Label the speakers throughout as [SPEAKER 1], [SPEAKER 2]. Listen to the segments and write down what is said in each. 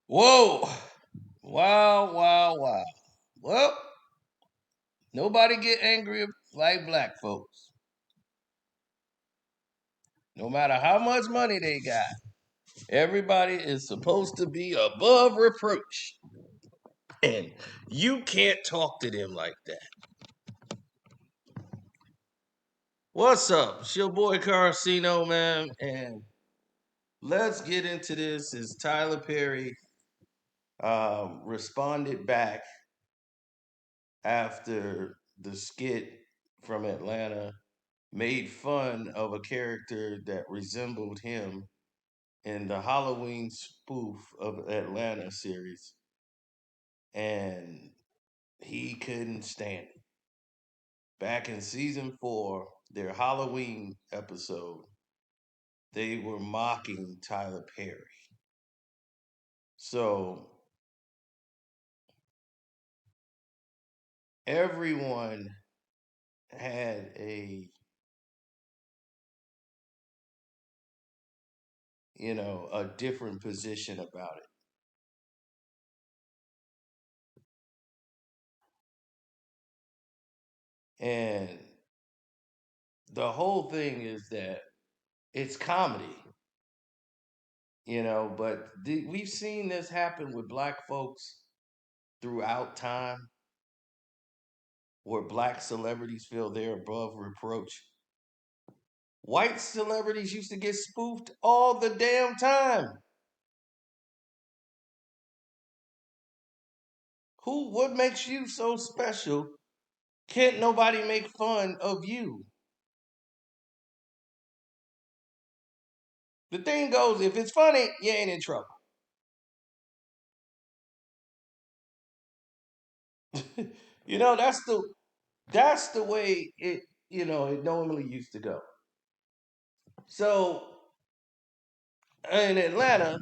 [SPEAKER 1] Whoa. Wow, wow, wow. Well, nobody get angry like black folks. No matter how much money they got. Everybody is supposed to be above reproach. And you can't talk to them like that. What's up? It's your boy Carcino, man. And let's get into this. As Tyler Perry responded back after the skit from Atlanta made fun of a character that resembled him in the Halloween spoof of Atlanta series. And he couldn't stand it. Back in season 4, their Halloween episode, they were mocking Tyler Perry. So everyone had a different position about it. And the whole thing is that it's comedy, but we've seen this happen with black folks throughout time where black celebrities feel they're above reproach. White celebrities used to get spoofed all the damn time. What makes you so special? Can't nobody make fun of you? The thing goes, if it's funny, you ain't in trouble. That's the way it normally used to go. So in Atlanta,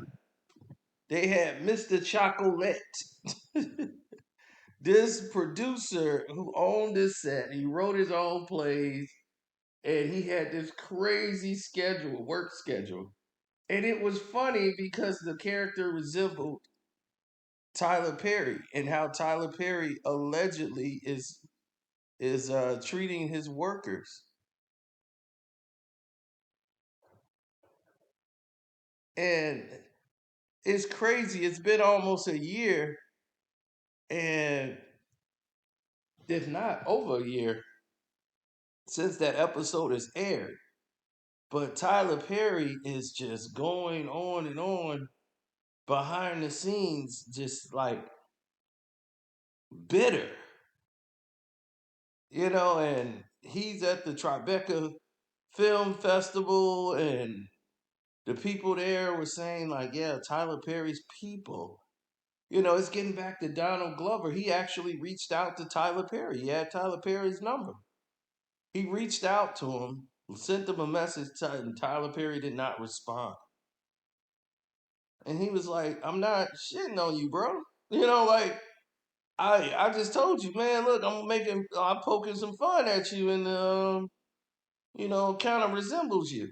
[SPEAKER 1] they had Mr. Chocolate. This producer who owned this set, he wrote his own plays, and he had this crazy work schedule. And it was funny because the character resembled Tyler Perry and how Tyler Perry allegedly is treating his workers. And it's crazy. It's been almost a year, and if not over a year, since that episode has aired. But Tyler Perry is just going on and on behind the scenes, just like bitter, and he's at the Tribeca Film Festival, and the people there were saying, like, yeah, Tyler Perry's people. It's getting back to Donald Glover. He actually reached out to Tyler Perry. He had Tyler Perry's number. He reached out to him, sent him a message, and Tyler Perry did not respond. And he was like, I'm not shitting on you, bro. Like, I just told you, man, look, I'm poking some fun at you, and, kind of resembles you.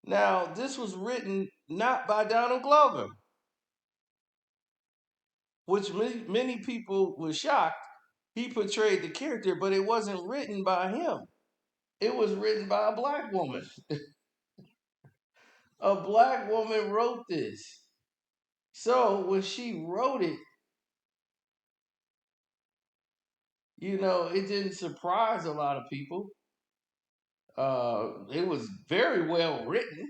[SPEAKER 1] Now, this was written not by Donald Glover, which many people were shocked. He portrayed the character, but it wasn't written by him. It was written by a black woman. A black woman wrote this. So when she wrote it, it didn't surprise a lot of people. It was very well written.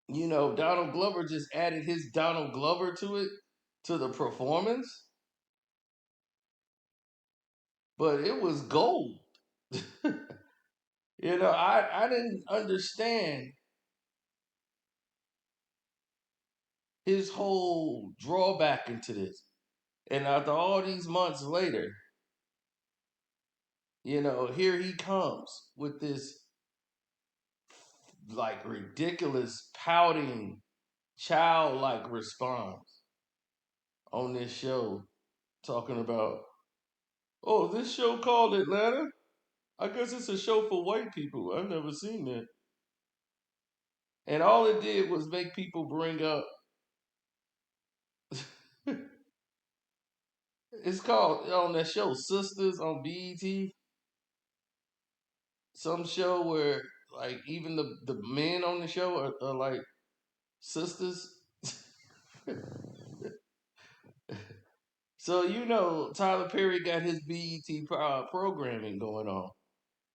[SPEAKER 1] Donald Glover just added his Donald Glover to it, to the performance, but it was gold. I didn't understand his whole drawback into this. And after all these months later, here he comes with this like ridiculous pouting childlike response on this show talking about, oh, this show called Atlanta? I guess it's a show for white people. I've never seen that. And all it did was make people bring up. It's called on that show Sisters on BET. Some show where like even the men on the show are like sisters. So Tyler Perry got his BET programming going on.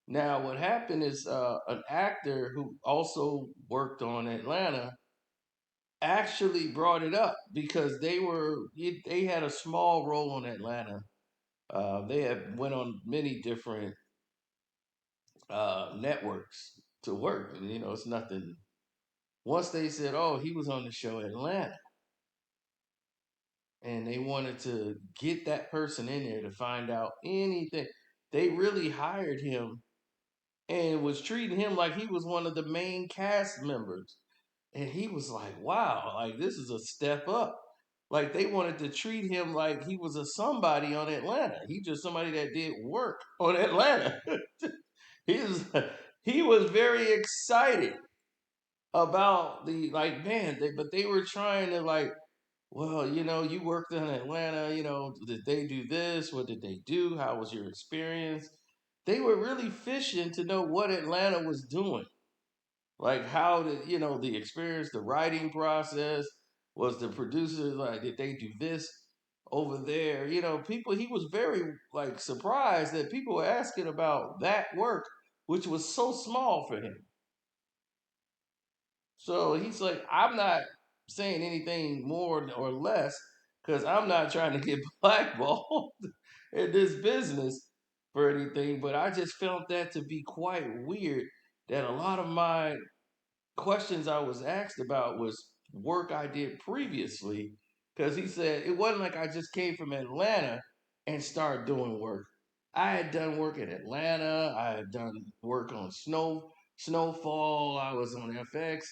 [SPEAKER 1] Now what happened is an actor who also worked on Atlanta actually brought it up because they had a small role in Atlanta. They had went on many different networks to work, and it's nothing. Once they said, "Oh, he was on the show Atlanta," and they wanted to get that person in there to find out anything, they really hired him and was treating him like he was one of the main cast members. And he was like, wow, like this is a step up. Like they wanted to treat him like he was a somebody on Atlanta. He just somebody that did work on Atlanta. he was he was very excited about the like man, but they were trying to like, well, you worked in Atlanta, did they do this? What did they do? How was your experience? They were really fishing to know what Atlanta was doing. Like how did the experience, the writing process, was the producers like did they do this over there? People he was very like surprised that people were asking about that work, which was so small for him. So he's like, I'm not saying anything more or less because I'm not trying to get blackballed in this business for anything. But I just felt that to be quite weird that a lot of my questions I was asked about was work I did previously. Because he said it wasn't like I just came from Atlanta and started doing work. I had done work in Atlanta. I had done work on Snowfall. I was on FX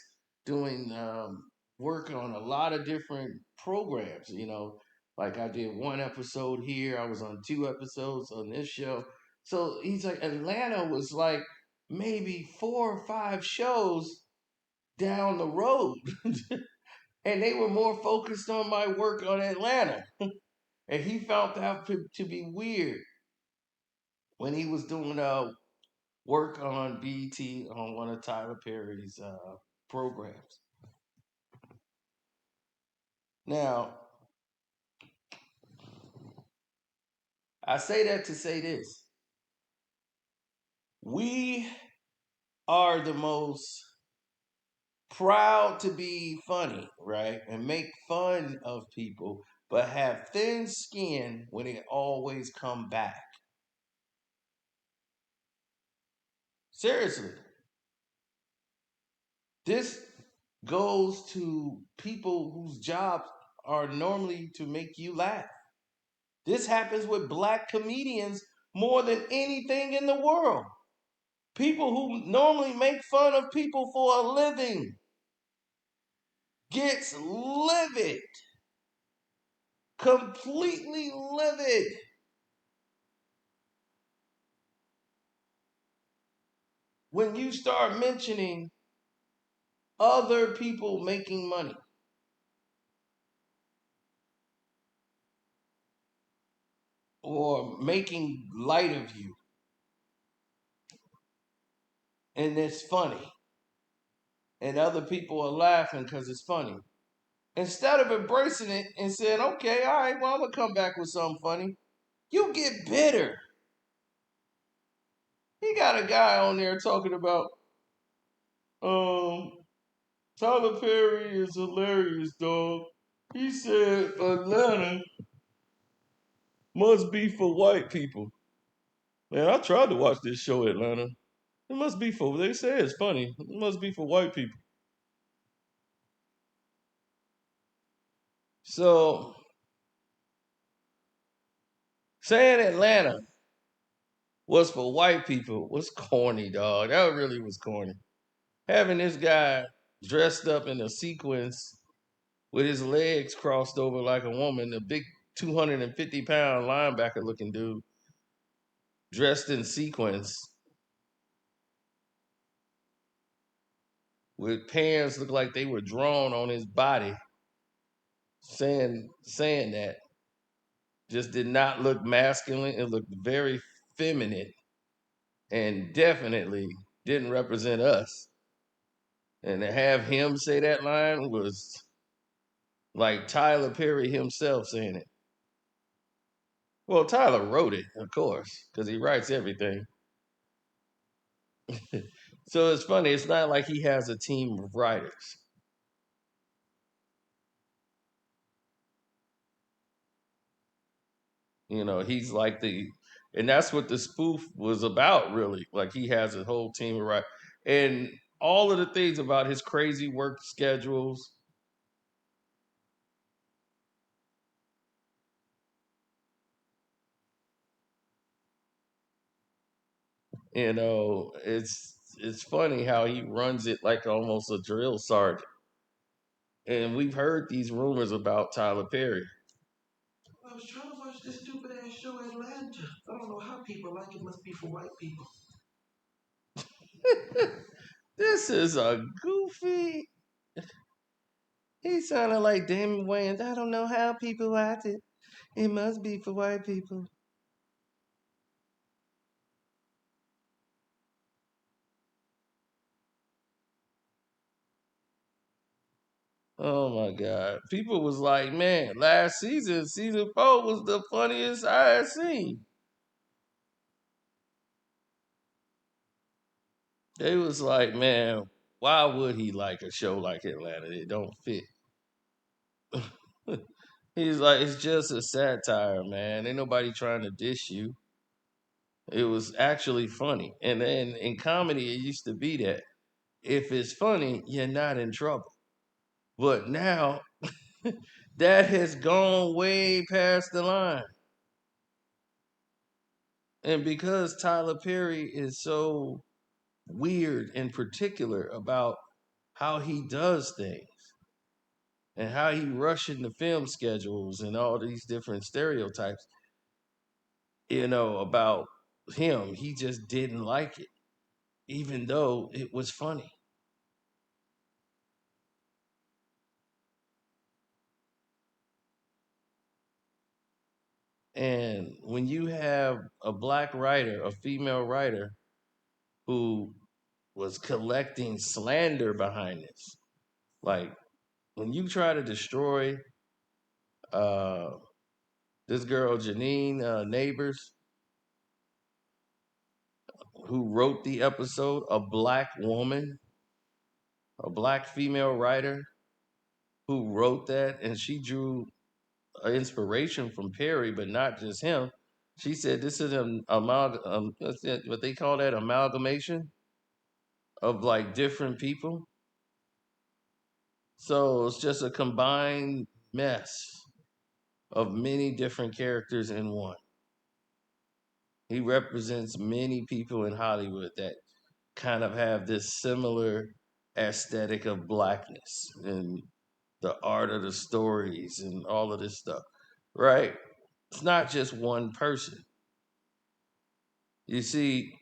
[SPEAKER 1] doing work on a lot of different programs. Like I did one episode here. I was on 2 episodes on this show. So he's like, Atlanta was like maybe 4 or 5 shows down the road. And they were more focused on my work on Atlanta. And he found that to be weird when he was doing work on BT on one of Tyler Perry's programs. Now, I say that to say this. We are the most proud to be funny, right? And make fun of people, but have thin skin when it always come back. Seriously. This goes to people whose jobs are normally to make you laugh. This happens with black comedians more than anything in the world. People who normally make fun of people for a living gets livid, completely livid when you start mentioning other people making money or making light of you. And it's funny. And other people are laughing because it's funny. Instead of embracing it and saying, okay, all right, well, I'm going to come back with something funny, you get bitter. He got a guy on there talking about, um, Tyler Perry is hilarious, dog. He said Atlanta must be for white people. Man, I tried to watch this show, Atlanta. It must be for, they say it's funny. It must be for white people. So, saying Atlanta was for white people was corny, dog. That really was corny. Having this guy dressed up in a sequence with his legs crossed over like a woman, a big 250-pound linebacker looking dude dressed in sequins with pants look like they were drawn on his body, saying that just did not look masculine. It looked very feminine and definitely didn't represent us. And to have him say that line was like Tyler Perry himself saying it. Well, Tyler wrote it, of course, because he writes everything. So it's funny. It's not like he has a team of writers. He's like and that's what the spoof was about, really. Like he has a whole team of writers, and all of the things about his crazy work schedules. It's funny how he runs it like almost a drill sergeant. And we've heard these rumors about Tyler Perry. I was trying to watch this stupid ass show Atlanta. I don't know how people like it. Must be for white people. This is a goofy. He sounded like Damon Wayans. I don't know how people watch it. It must be for white people. Oh my God. People was like, man, last season 4 was the funniest I had seen. They was like, man, why would he like a show like Atlanta? It don't fit. He's like, it's just a satire, man. Ain't nobody trying to dish you. It was actually funny. And then in comedy, it used to be that if it's funny, you're not in trouble. But now that has gone way past the line. And because Tyler Perry is so weird and particular about how he does things and how he rushes the film schedules and all these different stereotypes, about him, he just didn't like it, even though it was funny. And when you have a black writer, a female writer, who was collecting slander behind this, like when you try to destroy uh, this girl Janine Neighbors, who wrote the episode, a black woman, a black female writer who wrote that, and she drew inspiration from Perry, but not just him. She said this is an what they call that, amalgamation of like different people. So it's just a combined mess of many different characters in one. He represents many people in Hollywood that kind of have this similar aesthetic of blackness and the art of the stories and all of this stuff, right? It's not just one person. You see,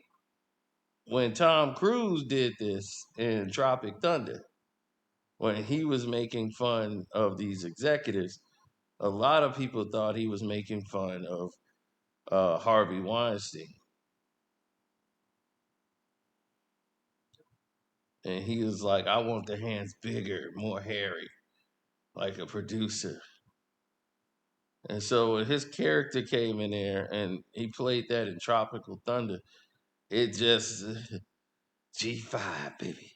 [SPEAKER 1] when Tom Cruise did this in Tropic Thunder, when he was making fun of these executives, a lot of people thought he was making fun of Harvey Weinstein. And he was like, I want the hands bigger, more hairy, like a producer. And so when his character came in there and he played that in Tropical Thunder, it just G5, baby.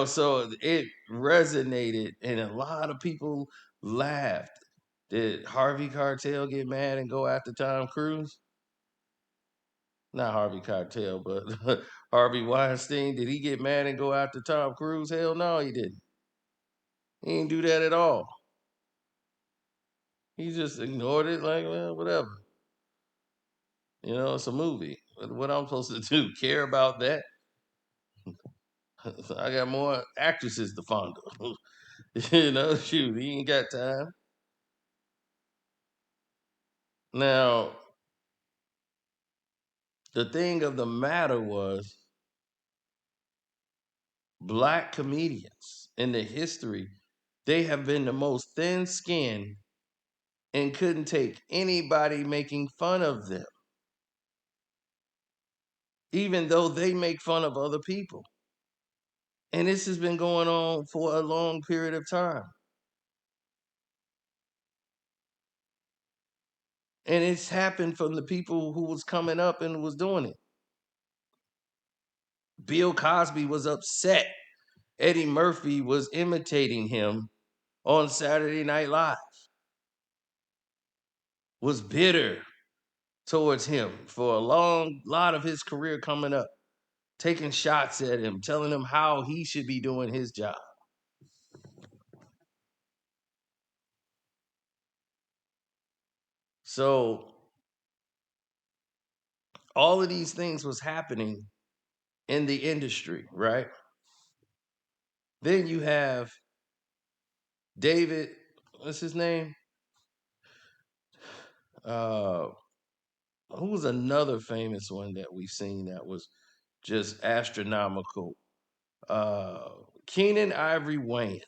[SPEAKER 1] So it resonated and a lot of people laughed. Did Harvey Cartel get mad and go after Tom Cruise? Not Harvey Cartel, but Harvey Weinstein. Did he get mad and go after Tom Cruise? Hell no, he didn't. He didn't do that at all. He just ignored it like, well, whatever. It's a movie. What I'm supposed to do? Care about that? I got more actresses to fondle. Shoot, he ain't got time. Now, the thing of the matter was, black comedians in the history, they have been the most thin-skinned and couldn't take anybody making fun of them, even though they make fun of other people. And this has been going on for a long period of time. And it's happened from the people who was coming up and was doing it. Bill Cosby was upset Eddie Murphy was imitating him on Saturday Night Live, was bitter towards him for a long lot of his career coming up, taking shots at him, telling him how he should be doing his job. So all of these things was happening in the industry, right? Then you have David, what's his name? Uh who was another famous one that we've seen that was just astronomical? Uh Keenan Ivory Wayans.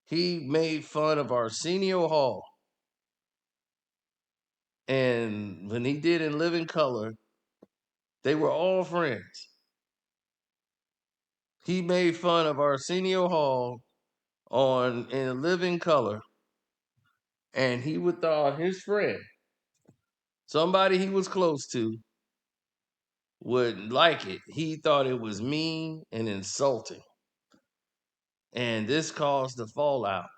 [SPEAKER 1] He made fun of Arsenio Hall. And when he did in Living Color, they were all friends. He made fun of Arsenio Hall on in Living Color, and he would thought his friend, somebody he was close to, would like it. He thought it was mean and insulting. And this caused the fallout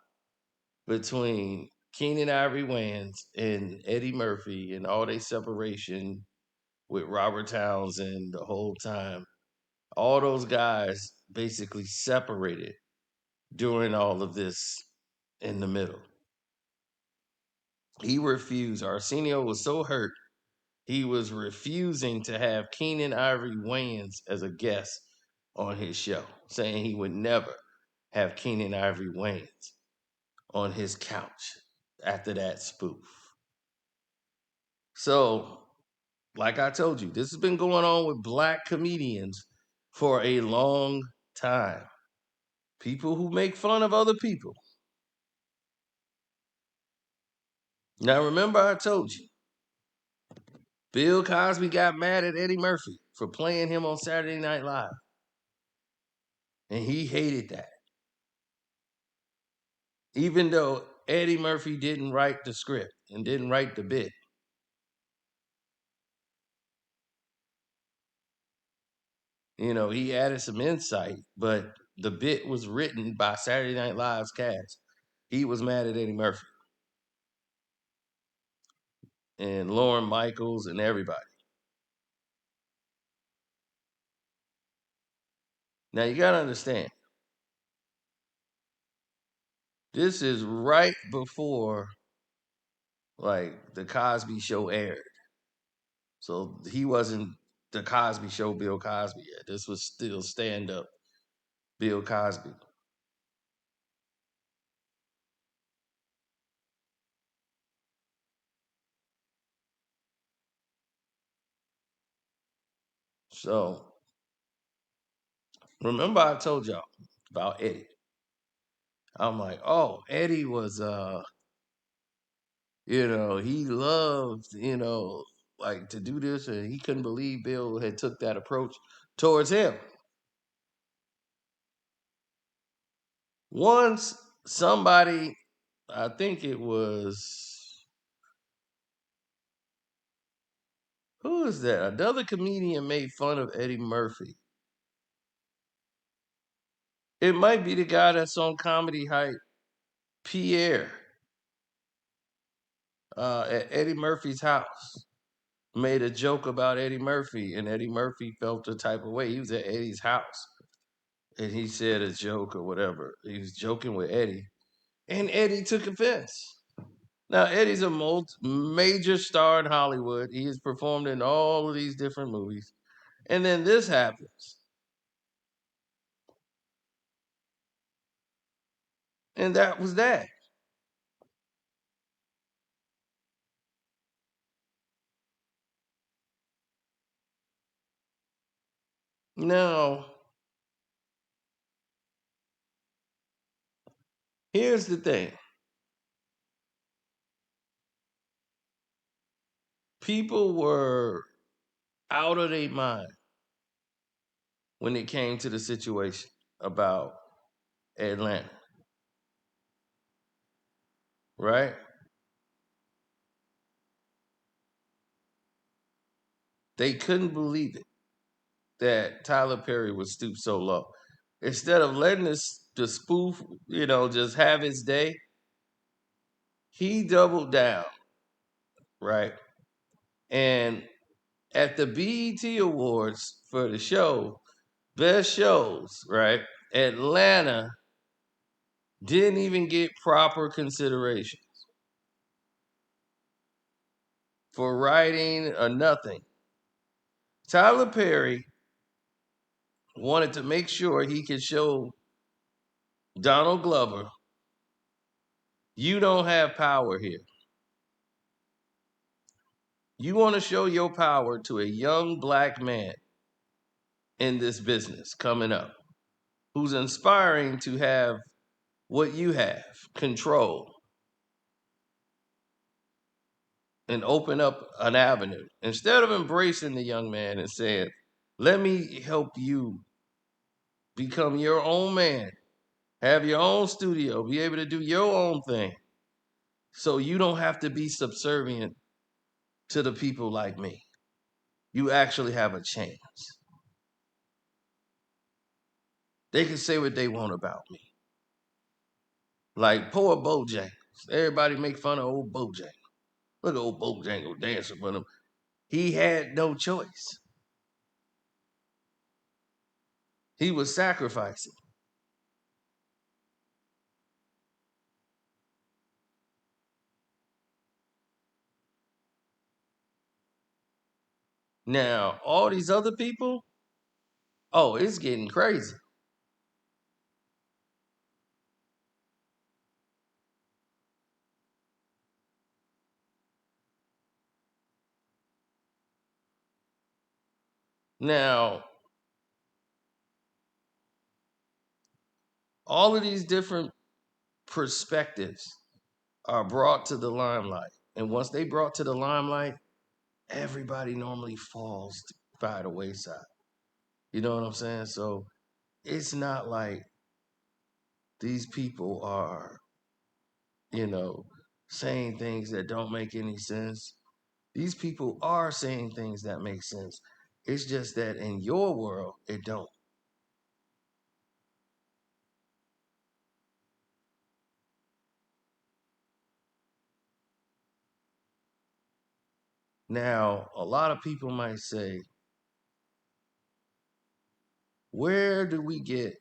[SPEAKER 1] between Keenan Ivory Wayans and Eddie Murphy and all their separation with Robert Townsend the whole time. All those guys basically separated during all of this in the middle. He refused. Arsenio was so hurt, he was refusing to have Keenan Ivory Wayans as a guest on his show, saying he would never have Keenan Ivory Wayans on his couch after that spoof. So, like I told you, this has been going on with black comedians for a long time. People who make fun of other people. Now, remember, I told you, Bill Cosby got mad at Eddie Murphy for playing him on Saturday Night Live. And he hated that. Even though Eddie Murphy didn't write the script and didn't write the bit. You know, he added some insight, but the bit was written by Saturday Night Live's cast. He was mad at Eddie Murphy and Lauren Michaels and everybody. Now, you got to understand, this is right before like the Cosby Show aired. So he wasn't the Cosby Show Bill Cosby yet. This was still stand up Bill Cosby. So remember I told y'all about Eddie. I'm like, oh, Eddie was he loved, like to do this, and he couldn't believe Bill had took that approach towards him. Once somebody, I think it was, who is that? Another comedian made fun of Eddie Murphy. It might be the guy that's on Comedy Hype, Pierre, at Eddie Murphy's house. Made a joke about Eddie Murphy, and Eddie Murphy felt the type of way. He was at Eddie's house, and he said a joke or whatever. He was joking with Eddie, and Eddie took offense. Now, Eddie's a major star in Hollywood. He has performed in all of these different movies. And then this happens. And that was that. Now, here's the thing. People were out of their mind when it came to the situation about Atlanta, right? They couldn't believe it that Tyler Perry would stoop so low. Instead of letting the spoof, just have his day, he doubled down, right? And at the BET Awards for the show, best shows, right? Atlanta didn't even get proper consideration for writing or nothing. Tyler Perry wanted to make sure he could show Donald Glover, you don't have power here. You want to show your power to a young black man in this business coming up who's inspiring to have what you have, control, and open up an avenue. Instead of embracing the young man and saying, let me help you become your own man, have your own studio, be able to do your own thing. So you don't have to be subservient to the people like me. You actually have a chance. They can say what they want about me. Like poor Bojangles. Everybody make fun of old Bojangles. Look at old Bojangles dancing for him. He had no choice. He was sacrificing. Now, all these other people, oh, it's getting crazy. Now, all of these different perspectives are brought to the limelight. And once they brought to the limelight, everybody normally falls by the wayside. You know what I'm saying? So it's not like these people are, you know, saying things that don't make any sense. These people are saying things that make sense. It's just that in your world, it don't. Now, a lot of people might say, where do we get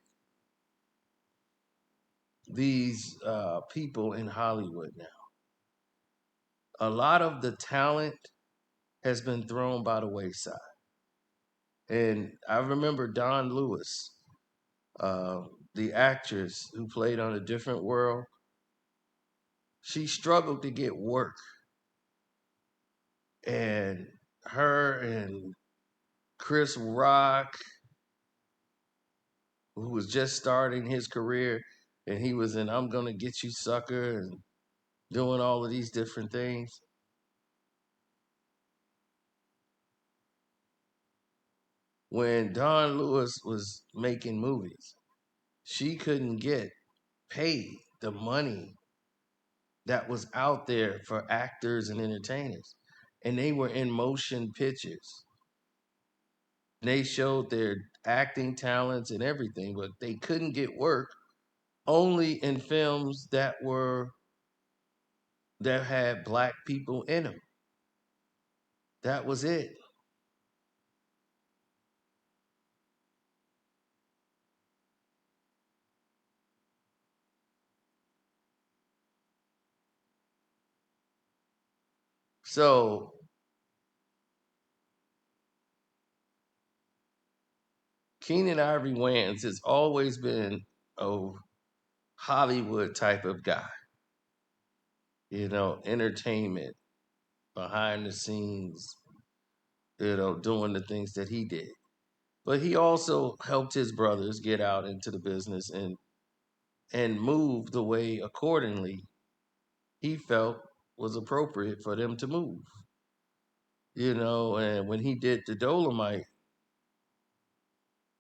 [SPEAKER 1] these people in Hollywood now? A lot of the talent has been thrown by the wayside. And I remember Don Lewis, uh, the actress who played on A Different World. She struggled to get work. And her and Chris Rock, who was just starting his career, and he was in I'm Gonna Get You Sucker and doing all of these different things. When Don Lewis was making movies, she couldn't get paid the money that was out there for actors and entertainers. And they were in motion pictures. They showed their acting talents and everything, but they couldn't get work only in films that had black people in them. That was it. So Keenan Ivory Wayans has always been a Hollywood type of guy, entertainment, behind the scenes, doing the things that he did. But he also helped his brothers get out into the business and move the way accordingly he felt was appropriate for them to move. And when he did the Dolomite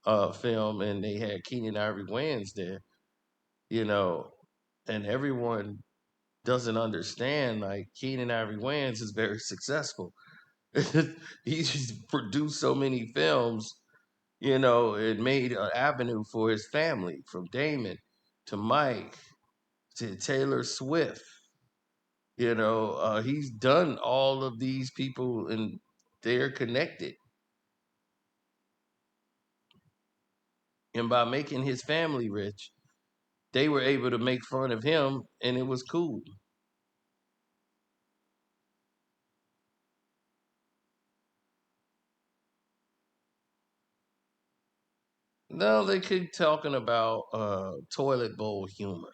[SPEAKER 1] film and they had Keenan Ivory Wayans there, you know, and everyone doesn't understand like Keenan Ivory Wayans is very successful. He's produced so many films, it made an avenue for his family from Damon to Mike to Taylor Swift. He's done all of these people and they're connected. And by making his family rich, they were able to make fun of him and it was cool. No, they keep talking about toilet bowl humor.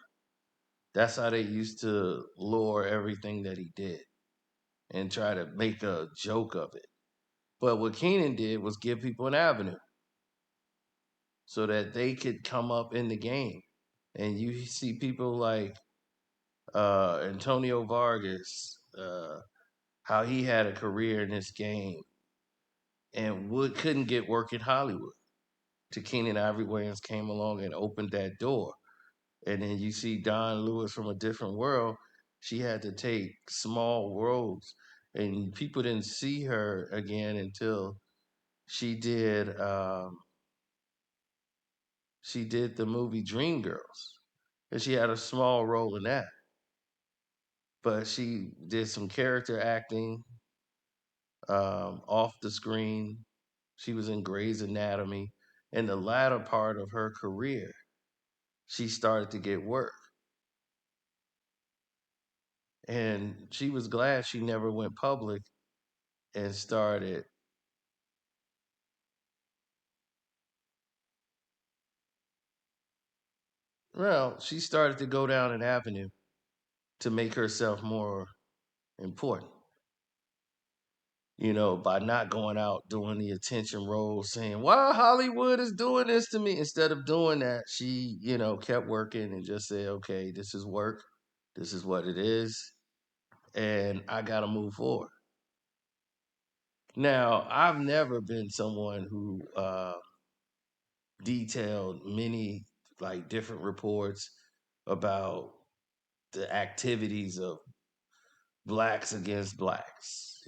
[SPEAKER 1] That's how they used to lure everything that he did and try to make a joke of it. But what Keenan did was give people an avenue so that they could come up in the game. And you see people like Antonio Vargas, how he had a career in this game and couldn't get work in Hollywood. To Keenan Ivory Wayans came along and opened that door. And then you see Don Lewis from A Different World. She had to take small roles, and people didn't see her again until she did she did the movie Dreamgirls, and she had a small role in that. But she did some character acting off the screen. She was in Grey's Anatomy. In the latter part of her career, she started to get work. And she was glad she never went public and started. Well, she started to go down an avenue to make herself more important, by not going out doing the attention role, saying, why Hollywood is doing this to me. Instead of doing that, she, kept working and just said, okay, this is work. This is what it is. And I got to move forward. Now, I've never been someone who detailed many like different reports about the activities of blacks against blacks.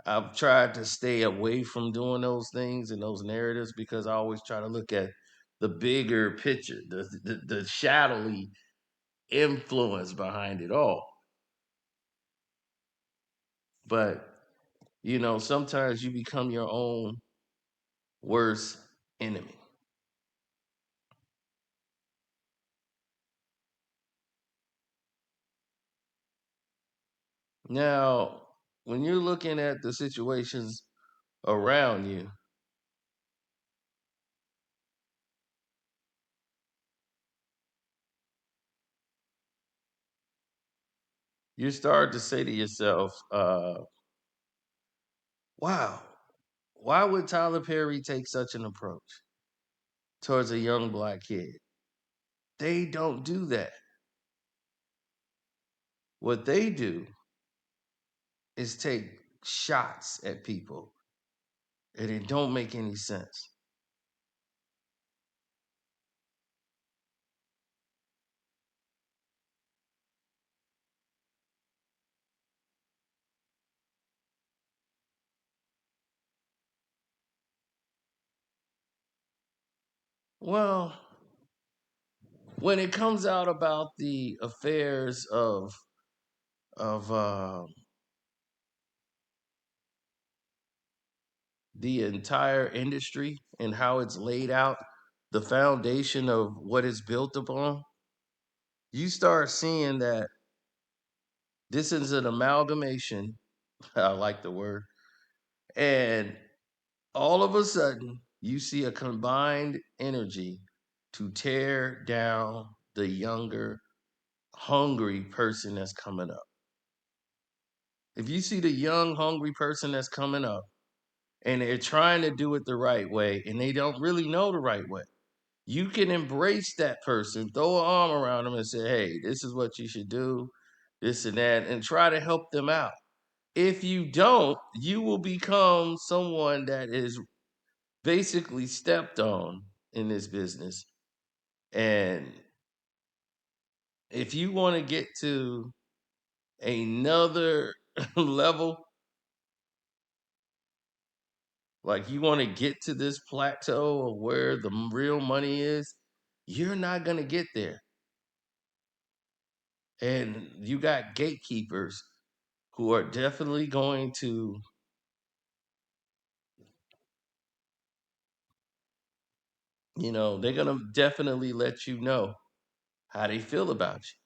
[SPEAKER 1] I've tried to stay away from doing those things and those narratives because I always try to look at the bigger picture, the shadowy influence behind it all. But sometimes you become your own worst enemy. Now, when you're looking at the situations around you, you start to say to yourself, wow, why would Tyler Perry take such an approach towards a young black kid? They don't do that. What they do is take shots at people, and it don't make any sense. Well, when it comes out about the affairs of the entire industry and how it's laid out, the foundation of what it's built upon, you start seeing that this is an amalgamation. I like the word. And all of a sudden, you see a combined energy to tear down the younger, hungry person that's coming up. If you see the young, hungry person that's coming up and they're trying to do it the right way, and they don't really know the right way. You can embrace that person, throw an arm around them, and say, "Hey, this is what you should do, this and that," and try to help them out. If you don't, you will become someone that is basically stepped on in this business. And if you want to get to another level, like you want to get to this plateau of where the real money is, you're not going to get there. And you got gatekeepers who are definitely going to, they're going to definitely let you know how they feel about you.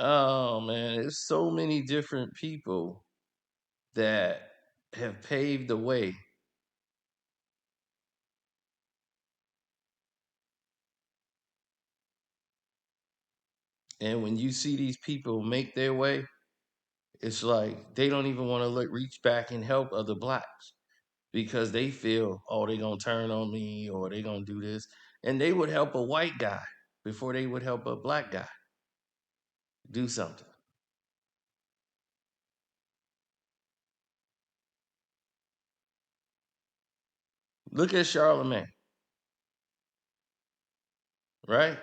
[SPEAKER 1] Oh man, there's so many different people that have paved the way. And when you see these people make their way, it's like they don't even want to reach back and help other blacks because they feel, oh, they're going to turn on me or they're going to do this. And they would help a white guy before they would help a black guy do something. Look at Charlemagne, right?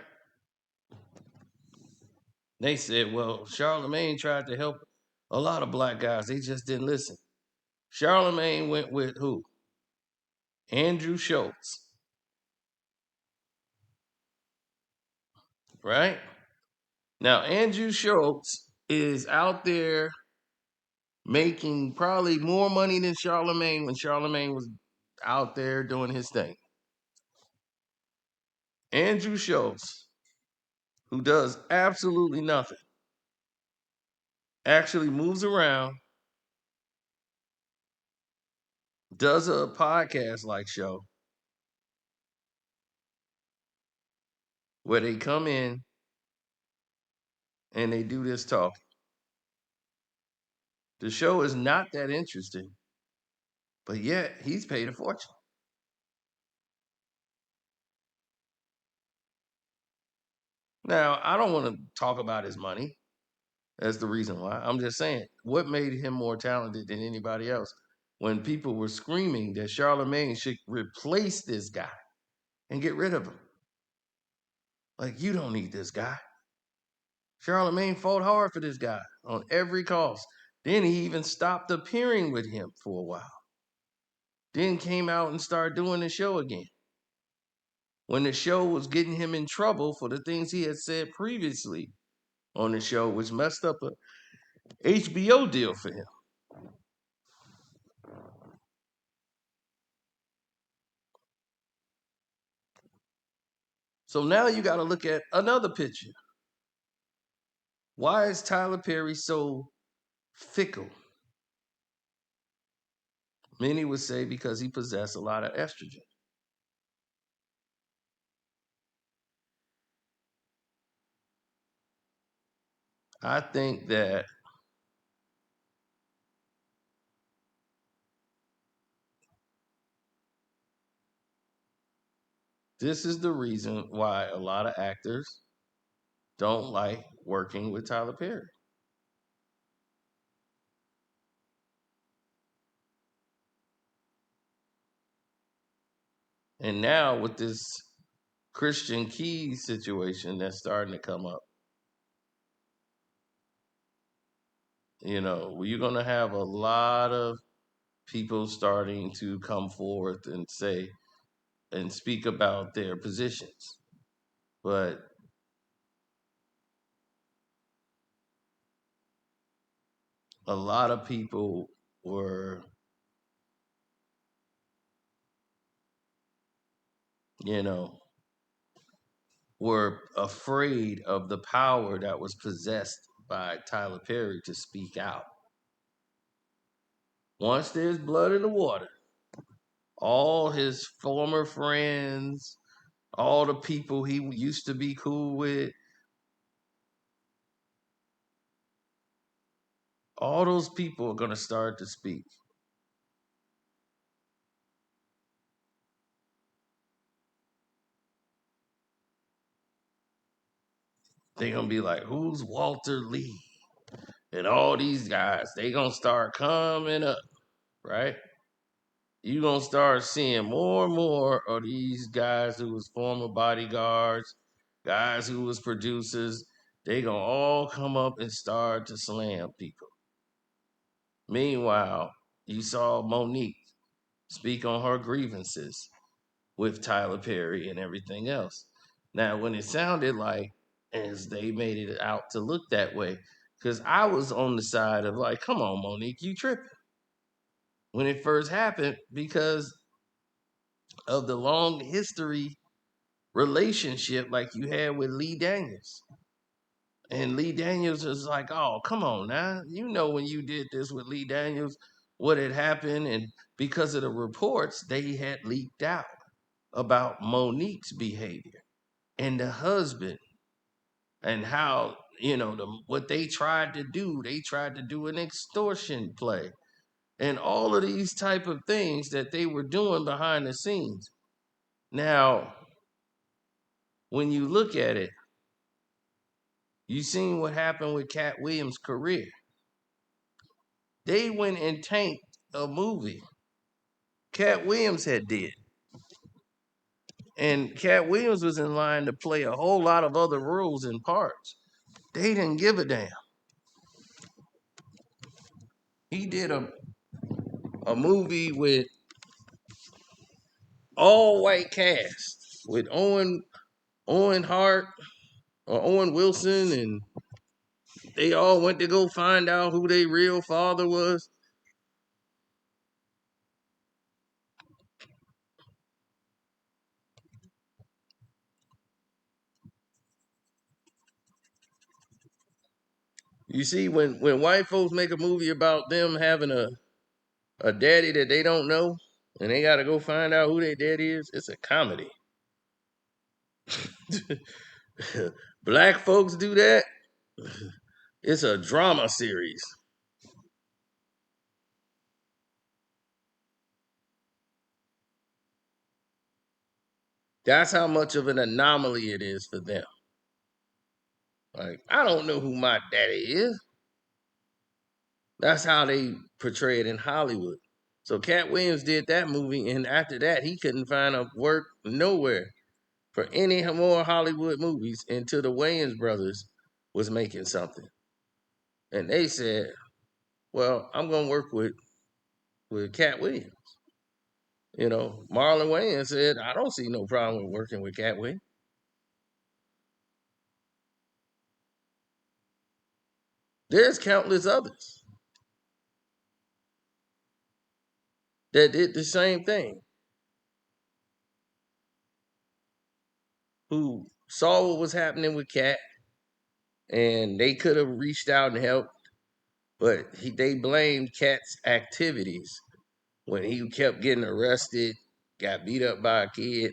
[SPEAKER 1] They said, well, Charlemagne tried to help a lot of black guys. They just didn't listen. Charlemagne went with who? Andrew Schultz, right? Now, Andrew Schultz is out there making probably more money than Charlemagne when Charlemagne was out there doing his thing. Andrew Schultz, who does absolutely nothing, actually moves around, does a podcast like show where they come in and they do this talk. The show is not that interesting, but yet he's paid a fortune. Now, I don't want to talk about his money. That's the reason why. I'm just saying, what made him more talented than anybody else? When people were screaming that Charlemagne should replace this guy and get rid of him. Like, you don't need this guy. Charlemagne fought hard for this guy on every cost. Then he even stopped appearing with him for a while. Then came out and started doing the show again. When the show was getting him in trouble for the things he had said previously on the show, which messed up a HBO deal for him. So now you got to look at another picture. Why is Tyler Perry so fickle? Many would say because he possessed a lot of estrogen. I think that this is the reason why a lot of actors don't like working with Tyler Perry. And now with this Christian Keys situation that's starting to come up, you're going to have a lot of people starting to come forth and say and speak about their positions. But a lot of people were, you know, were afraid of the power that was possessed by Tyler Perry to speak out. Once there's blood in the water, all his former friends, all the people he used to be cool with, all those people are going to start to speak. They're going to be like, who's Walter Lee? And all these guys, they going to start coming up, right? You're going to start seeing more and more of these guys who was former bodyguards, guys who was producers. They going to all come up and start to slam people. Meanwhile, you saw Monique speak on her grievances with Tyler Perry and everything else. Now, when it sounded like as they made it out to look that way, because I was on the side of like, come on, Monique, you tripping when it first happened because of the long history relationship like you had with Lee Daniels. And Lee Daniels was like, oh, come on now. You know, when you did this with Lee Daniels, what had happened. And because of the reports, they had leaked out about Monique's behavior and the husband and how, what they tried to do an extortion play and all of these type of things that they were doing behind the scenes. Now, when you look at it, you seen what happened with Katt Williams' career. They went and tanked a movie Katt Williams had did. And Katt Williams was in line to play a whole lot of other roles and parts. They didn't give a damn. He did a movie with all white cast with Owen Hart or Owen Wilson, and they all went to go find out who their real father was. You see, when white folks make a movie about them having a daddy that they don't know, and they got to go find out who their daddy is, it's a comedy. Black folks do that, it's a drama series. That's how much of an anomaly it is for them. Like, I don't know who my daddy is. That's how they portray it in Hollywood. So Katt Williams did that movie, and after that, he couldn't find a work nowhere for any more Hollywood movies until the Wayans brothers was making something. And they said, well, I'm gonna work with Katt Williams. Marlon Wayans said, I don't see no problem with working with Katt Williams. There's countless others that did the same thing, who saw what was happening with Katt, and they could have reached out and helped, but they blamed Katt's activities when he kept getting arrested, got beat up by a kid,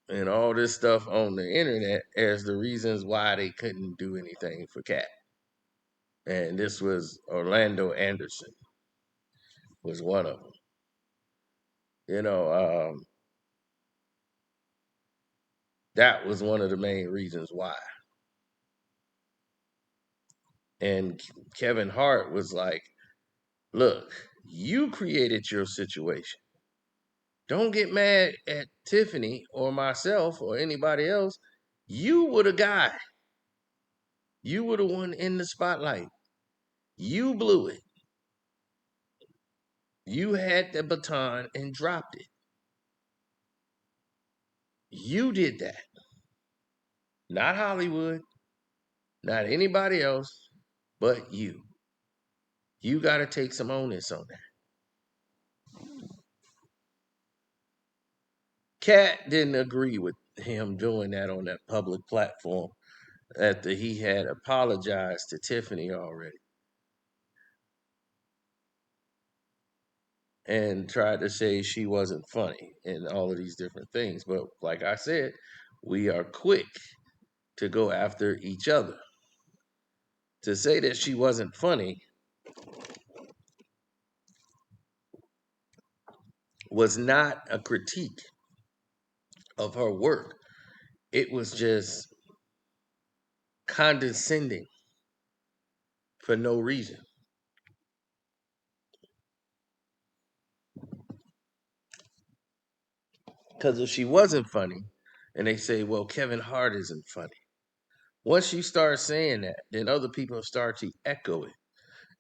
[SPEAKER 1] and all this stuff on the internet as the reasons why they couldn't do anything for Katt. And this was Orlando Anderson was one of them. That was one of the main reasons why. And Kevin Hart was like, look, you created your situation. Don't get mad at Tiffany or myself or anybody else. You were the guy. You were the one in the spotlight. You blew it. You had the baton and dropped it. You did that. Not Hollywood, not anybody else, but you. You got to take some onus on that. Katt didn't agree with him doing that on that public platform after he had apologized to Tiffany already. and tried to say she wasn't funny and all of these different things. But like I said, we are quick to go after each other. To say that she wasn't funny was not a critique of her work. It was just condescending for no reason. Because if she wasn't funny, and they say, well, Kevin Hart isn't funny. Once you start saying that, then other people start to echo it.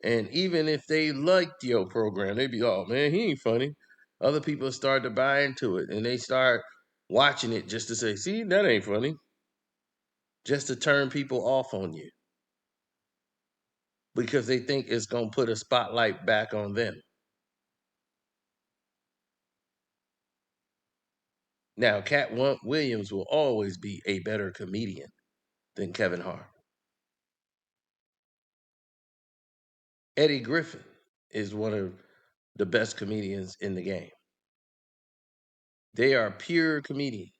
[SPEAKER 1] And even if they liked your program, they'd be, oh man, he ain't funny. Other people start to buy into it and they start watching it just to say, see, that ain't funny. Just to turn people off on you. Because they think it's going to put a spotlight back on them. Now, Katt Williams will always be a better comedian than Kevin Hart. Eddie Griffin is one of the best comedians in the game. They are pure comedians.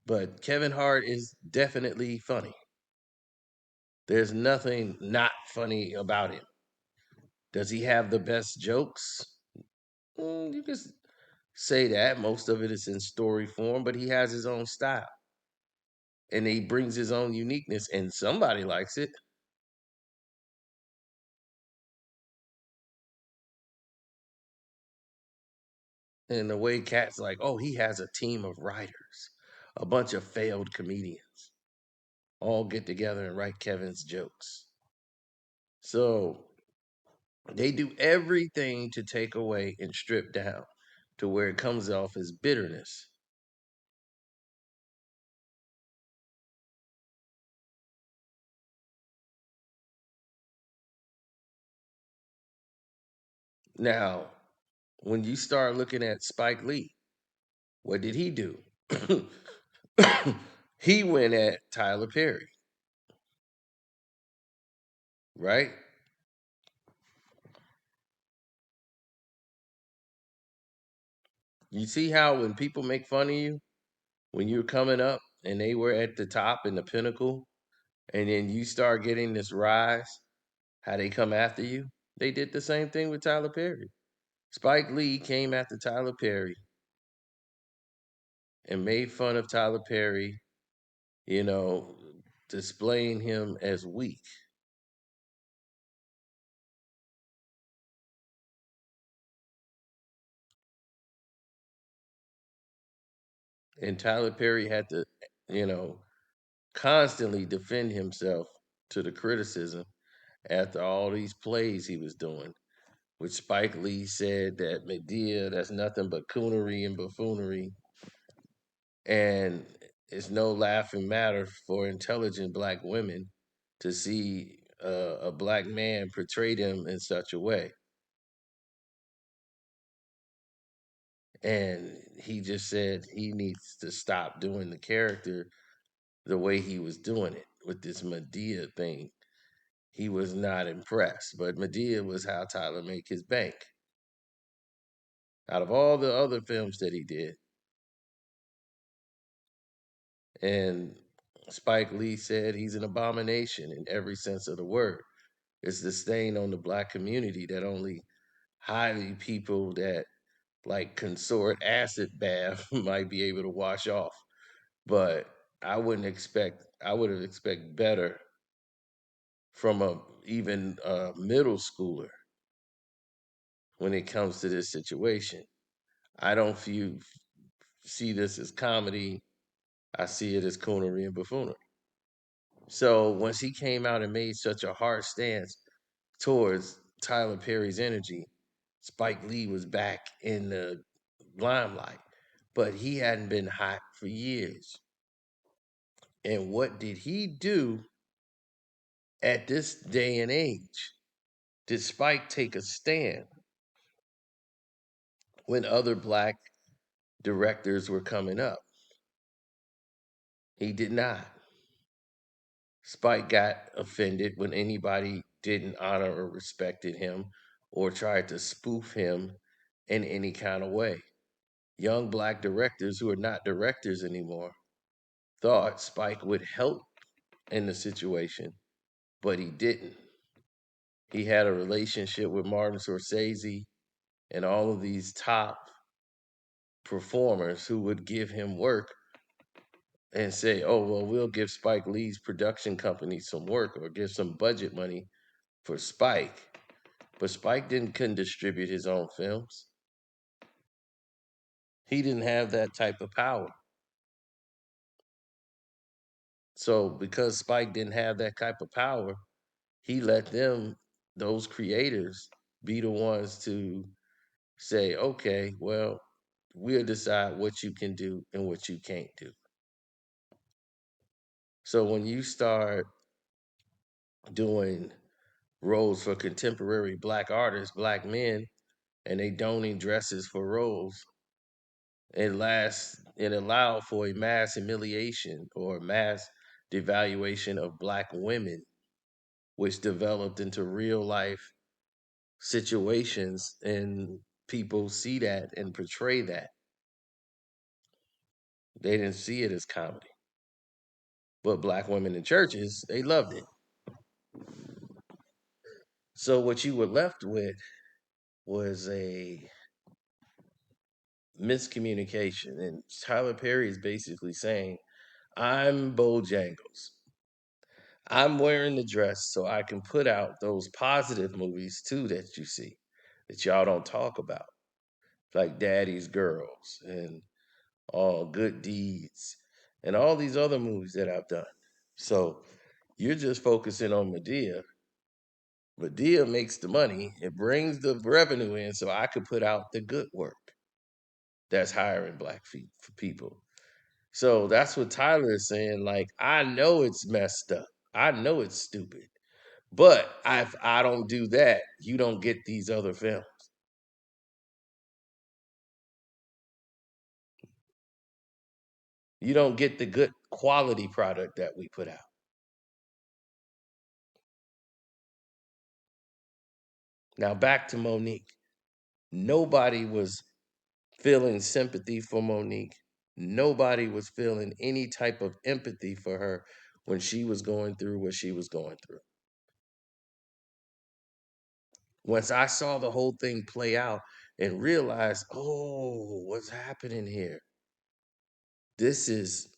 [SPEAKER 1] But Kevin Hart is definitely funny. There's nothing not funny about him. Does he have the best jokes? You can say that. Most of it is in story form, but he has his own style. And he brings his own uniqueness, and somebody likes it. And the way Cat's like, oh, he has a team of writers, a bunch of failed comedians, all get together and write Kevin's jokes. So they do everything to take away and strip down to where it comes off as bitterness. Now, when you start looking at Spike Lee, what did he do? He went at Tyler Perry, right? You see how when people make fun of you, when you're coming up and they were at the top in the pinnacle, and then you start getting this rise, how they come after you? They did the same thing with Tyler Perry. Spike Lee came after Tyler Perry and made fun of Tyler Perry, you know, displaying him as weak. And Tyler Perry had to, you know, constantly defend himself to the criticism after all these plays he was doing, which Spike Lee said that Medea, that's nothing but coonery and buffoonery. And it's no laughing matter for intelligent black women to see a black man portray them in such a way. And he just said he needs to stop doing the character the way he was doing it with this Medea thing. He was not impressed, but Medea was how Tyler made his bank. Out of all the other films that he did, and Spike Lee said he's an abomination in every sense of the word. It's the stain on the black community that only highly people that like consort acid bath might be able to wash off. But I would have expect better from a even a middle schooler when it comes to this situation. I don't see this as comedy. I see it as coonery and buffoonery. So once he came out and made such a hard stance towards Tyler Perry's energy, Spike Lee was back in the limelight. But he hadn't been hot for years. And what did he do at this day and age? Did Spike take a stand when other black directors were coming up? He did not. Spike got offended when anybody didn't honor or respected him or tried to spoof him in any kind of way. Young black directors who are not directors anymore thought Spike would help in the situation, but he didn't. He had a relationship with Martin Scorsese and all of these top performers who would give him work and say, oh, well, we'll give Spike Lee's production company some work or give some budget money for Spike. But Spike couldn't distribute his own films. He didn't have that type of power. So because Spike didn't have that type of power, he let those creators, be the ones to say, okay, well, we'll decide what you can do and what you can't do. So when you start doing roles for contemporary black artists, black men, and they donning dresses for roles, it allowed for a mass humiliation or mass devaluation of black women, which developed into real life situations, and people see that and portray that. They didn't see it as comedy. But black women in churches, they loved it. So what you were left with was a miscommunication. And Tyler Perry is basically saying, I'm Bojangles. I'm wearing the dress so I can put out those positive movies too that you see, that y'all don't talk about, like Daddy's Girls and All Good Deeds and all these other movies that I've done. So you're just focusing on Medea. Medea makes the money, it brings the revenue in so I could put out the good work that's hiring black people. So that's what Tyler is saying. Like, I know it's messed up. I know it's stupid. But if I don't do that, you don't get these other films. You don't get the good quality product that we put out. Now back to Monique. Nobody was feeling sympathy for Monique. Nobody was feeling any type of empathy for her when she was going through what she was going through. Once I saw the whole thing play out and realized, oh, what's happening here? This is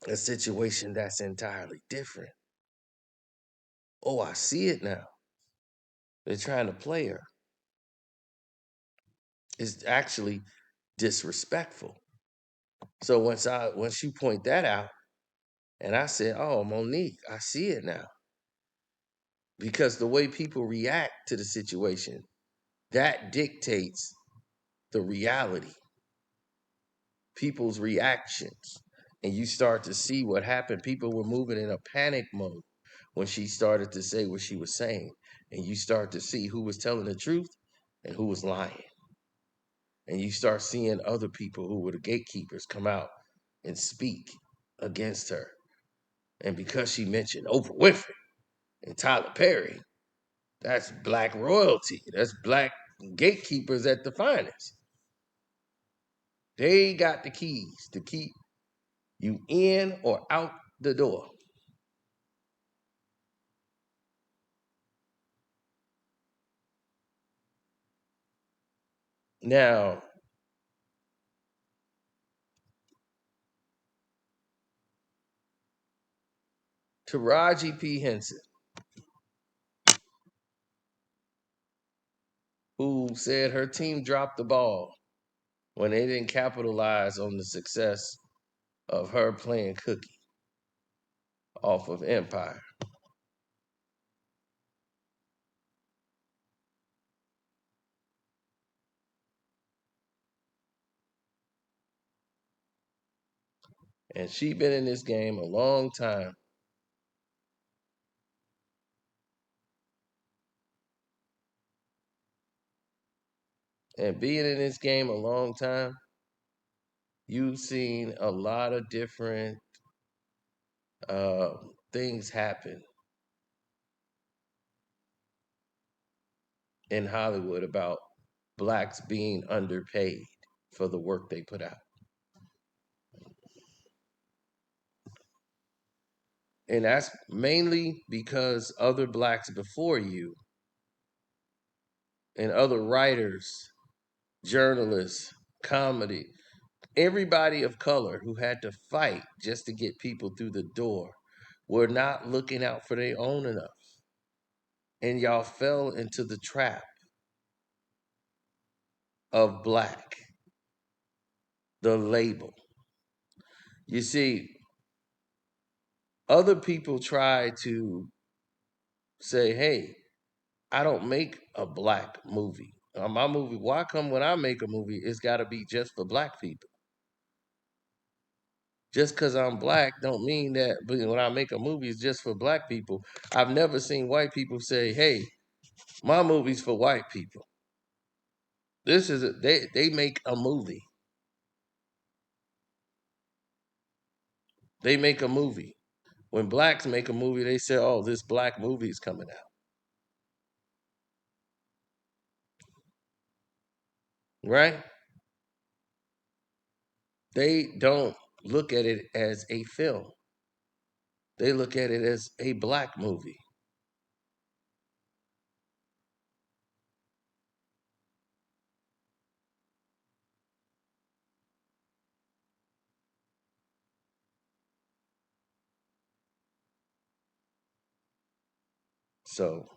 [SPEAKER 1] a situation that's entirely different. Oh, I see it now. They're trying to play her. It's actually disrespectful. So once you point that out, and I said, oh, Monique, I see it now. Because the way people react to the situation, that dictates the reality, people's reactions. And you start to see what happened. People were moving in a panic mode when she started to say what she was saying. And you start to see who was telling the truth and who was lying. And you start seeing other people who were the gatekeepers come out and speak against her. And because she mentioned Oprah Winfrey and Tyler Perry, that's black royalty. That's black gatekeepers at the finest. They got the keys to keep you in or out the door. Now, Taraji P. Henson, who said her team dropped the ball when they didn't capitalize on the success of her playing Cookie off of Empire. And she been in this game a long time. And being in this game a long time, you've seen a lot of different uh, things happen in Hollywood about blacks being underpaid for the work they put out. And that's mainly because other blacks before you and other writers, journalists, comedy, everybody of color who had to fight just to get people through the door were not looking out for their own enough. And y'all fell into the trap of black, the label. You see, other people try to say, hey, I don't make a black movie. My movie, why come when I make a movie, it's got to be just for black people? Just because I'm black don't mean that when I make a movie, it's just for black people. I've never seen white people say, hey, my movie's for white people. They make a movie. They make a movie. When blacks make a movie, they say, oh, this black movie is coming out. Right? They don't look at it as a film. They look at it as a black movie. So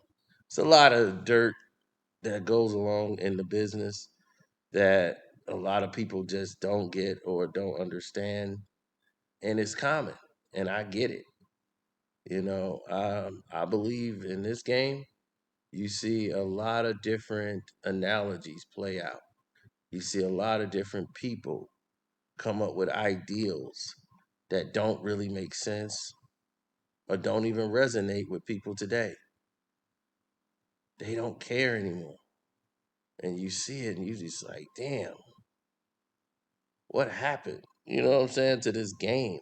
[SPEAKER 1] it's a lot of dirt that goes along in the business that a lot of people just don't get or don't understand. And it's common. And I get it. I believe in this game, you see a lot of different analogies play out. You see a lot of different people come up with ideals that don't really make sense or don't even resonate with people today. They don't care anymore. And you see it and you just like, damn, what happened? You know what I'm saying? To this game.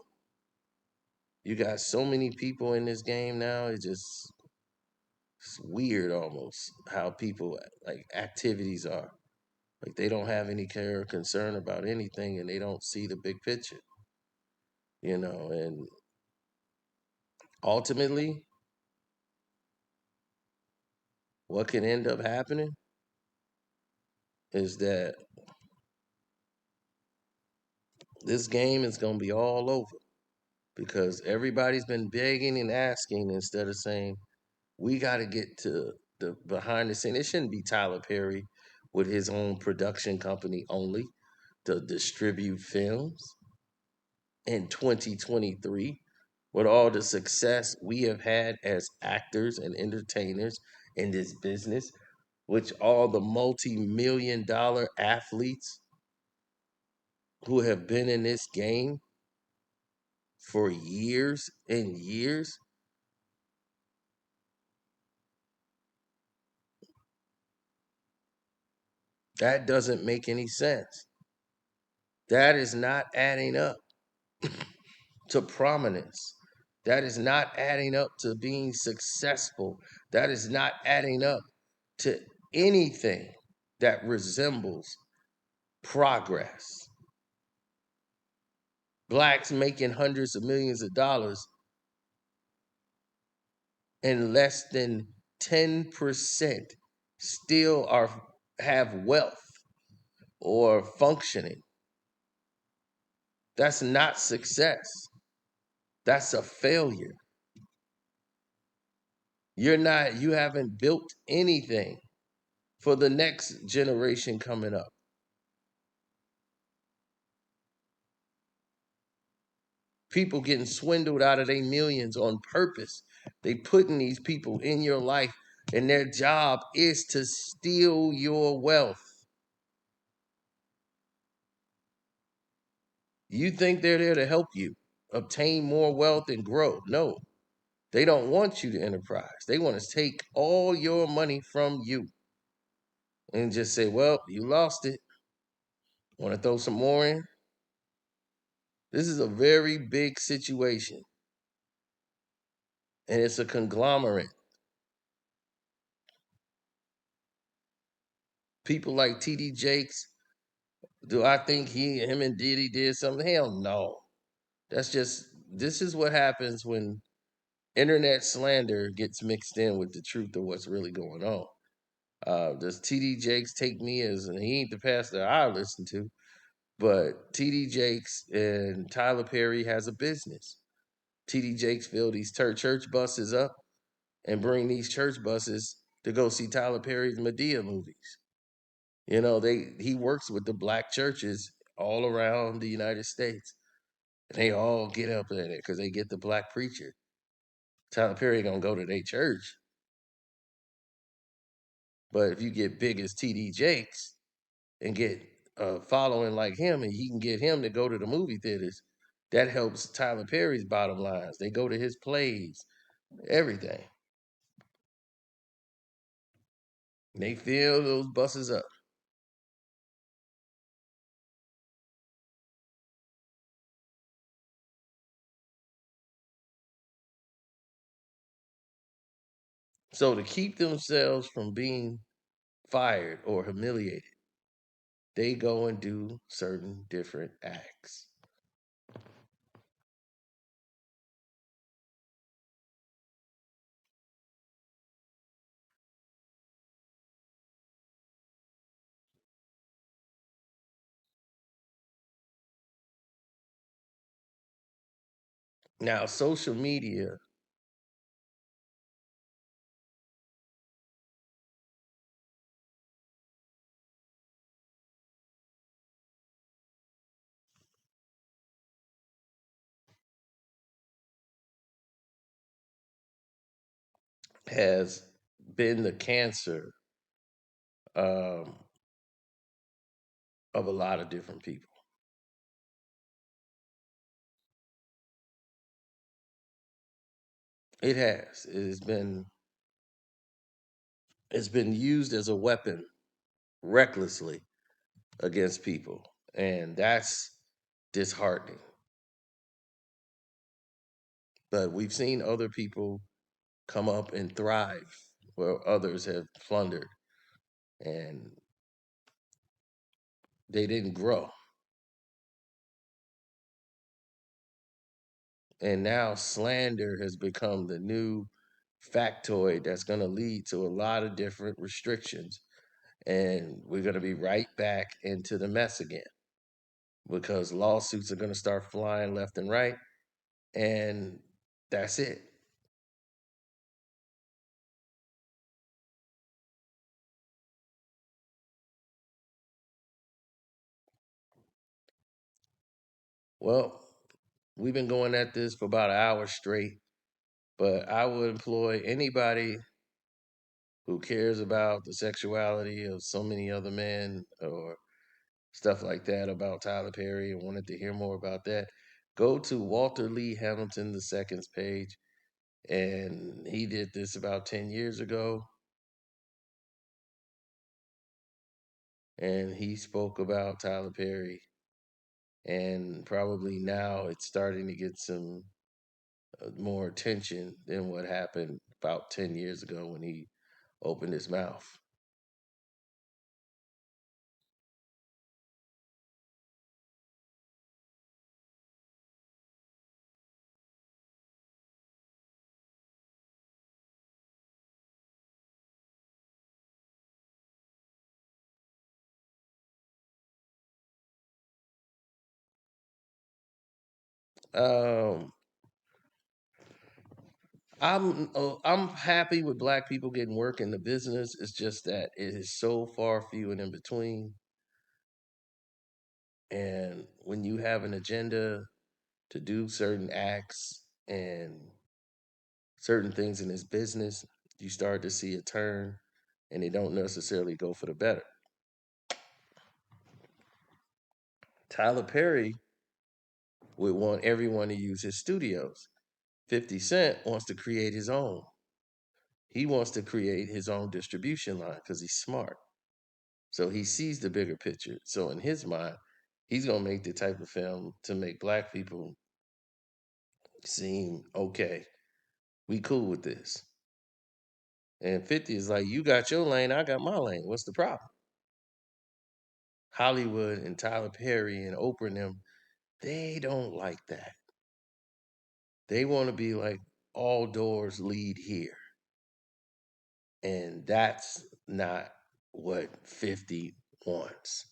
[SPEAKER 1] You got so many people in this game now, it's weird almost how people like activities are. Like they don't have any care or concern about anything and they don't see the big picture. And ultimately what can end up happening is that this game is going to be all over because everybody's been begging and asking instead of saying, we got to get to the behind the scene. It shouldn't be Tyler Perry with his own production company only to distribute films in 2023 with all the success we have had as actors and entertainers in this business, which all the multi-million dollar athletes who have been in this game for years and years. That doesn't make any sense. That is not adding up to prominence. That is not adding up to being successful. That is not adding up to anything that resembles progress. Blacks making hundreds of millions of dollars and less than 10% still have wealth or functioning. That's not success. That's a failure. You haven't built anything for the next generation coming up. People getting swindled out of their millions on purpose. They putting these people in your life and their job is to steal your wealth. You think they're there to help you obtain more wealth and grow. No, they don't want you to enterprise. They want to take all your money from you and just say, well, you lost it. Want to throw some more in? This is a very big situation, and it's a conglomerate. People like TD Jakes, do I think him and Diddy did something? Hell no. That's just, this is what happens when internet slander gets mixed in with the truth of what's really going on. Does TD Jakes take me as, and he ain't the pastor I listen to, but TD Jakes and Tyler Perry has a business. TD Jakes fill these church buses up and bring these church buses to go see Tyler Perry's Medea movies. You know, he works with the black churches all around the United States. And they all get up in it because they get the black preacher. Tyler Perry gonna go to their church. But if you get big as TD Jakes and get a following like him, and he can get him to go to the movie theaters, that helps Tyler Perry's bottom lines. They go to his plays, everything. And they fill those buses up. So to keep themselves from being fired or humiliated, they go and do certain different acts. Now, social media has been the cancer um, of a lot of different people. It has. It's been used as a weapon recklessly against people, and that's disheartening. But we've seen other people come up and thrive where others have plundered, and they didn't grow. And now slander has become the new factoid that's going to lead to a lot of different restrictions. And we're going to be right back into the mess again because lawsuits are going to start flying left and right. And that's it. Well, we've been going at this for about an hour straight, but I would employ anybody who cares about the sexuality of so many other men or stuff like that about Tyler Perry and wanted to hear more about that, go to Walter Lee Hamilton II's page. And he did this about 10 years ago. And he spoke about Tyler Perry. And probably now it's starting to get some more attention than what happened about 10 years ago when he opened his mouth. Um, I'm happy with black people getting work in the business. It's just that it is so far few and in between. And when you have an agenda to do certain acts and certain things in this business, you start to see a turn, and they don't necessarily go for the better. Tyler Perry would want everyone to use his studios. 50 Cent wants to create his own. He wants to create his own distribution line because he's smart. So he sees the bigger picture. So in his mind, he's gonna make the type of film to make black people seem okay. We cool with this. And 50 is like, you got your lane, I got my lane. What's the problem? Hollywood and Tyler Perry and Oprah and them, they don't like that. They want to be like, all doors lead here. And that's not what 50 wants,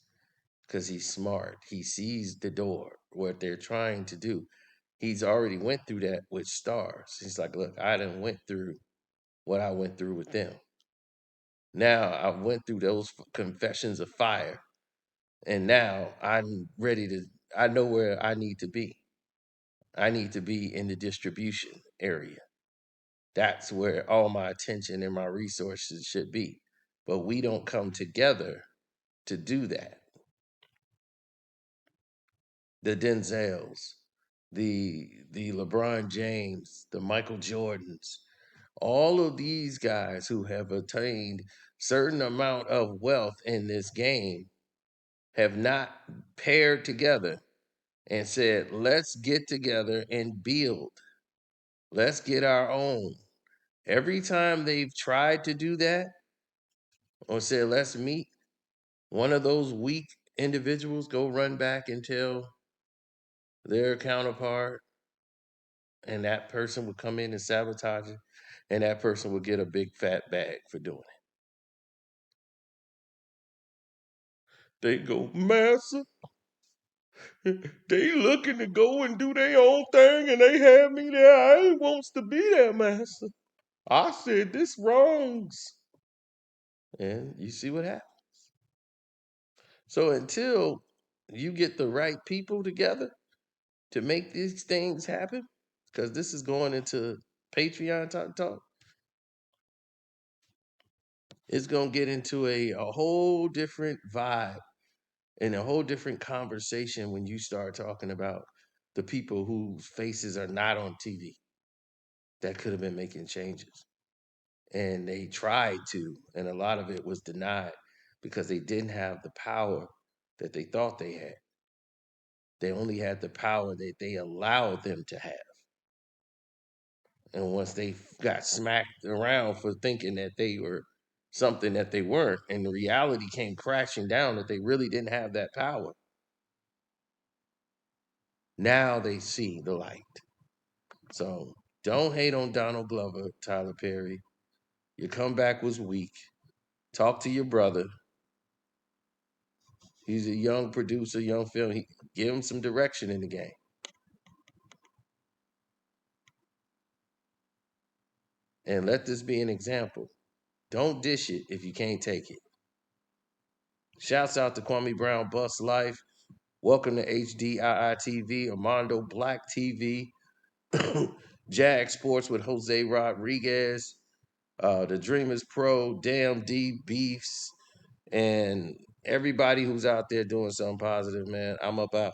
[SPEAKER 1] because he's smart. He sees the door, what they're trying to do. He's already went through that with stars. He's like, look, I done went through what I went through with them. Now I went through those confessions of fire, and now I'm ready to, I know where I need to be. I need to be in the distribution area. That's where all my attention and my resources should be. But we don't come together to do that. The Denzels, the LeBron James, the Michael Jordans, all of these guys who have attained certain amount of wealth in this game have not paired together and said, let's get together and build. Let's get our own. Every time they've tried to do that or said, let's meet, one of those weak individuals go run back and tell their counterpart, and that person would come in and sabotage it, and that person would get a big fat bag for doing it. They go, Massa, they looking to go and do their own thing, and they have me there. I ain't wants to be there, Master. I said this wrongs. And you see what happens. So until you get the right people together to make these things happen, because this is going into Patreon talk, it's going to get into a whole different vibe and a whole different conversation when you start talking about the people whose faces are not on TV that could have been making changes. And they tried to, and a lot of it was denied because they didn't have the power that they thought they had. They only had the power that they allowed them to have. And once they got smacked around for thinking that they were something that they weren't, and the reality came crashing down that they really didn't have that power, now they see the light. So don't hate on Donald Glover, Tyler Perry. Your comeback was weak. Talk to your brother. He's a young producer, young film. Give him some direction in the game. And let this be an example. Don't dish it if you can't take it. Shouts out to Kwame Brown, Bust Life. Welcome to HDII TV, Armando Black TV, Jag Sports with Jose Rodriguez, The Dreamers Pro, Damn D Beefs, and everybody who's out there doing something positive, man. I'm up out.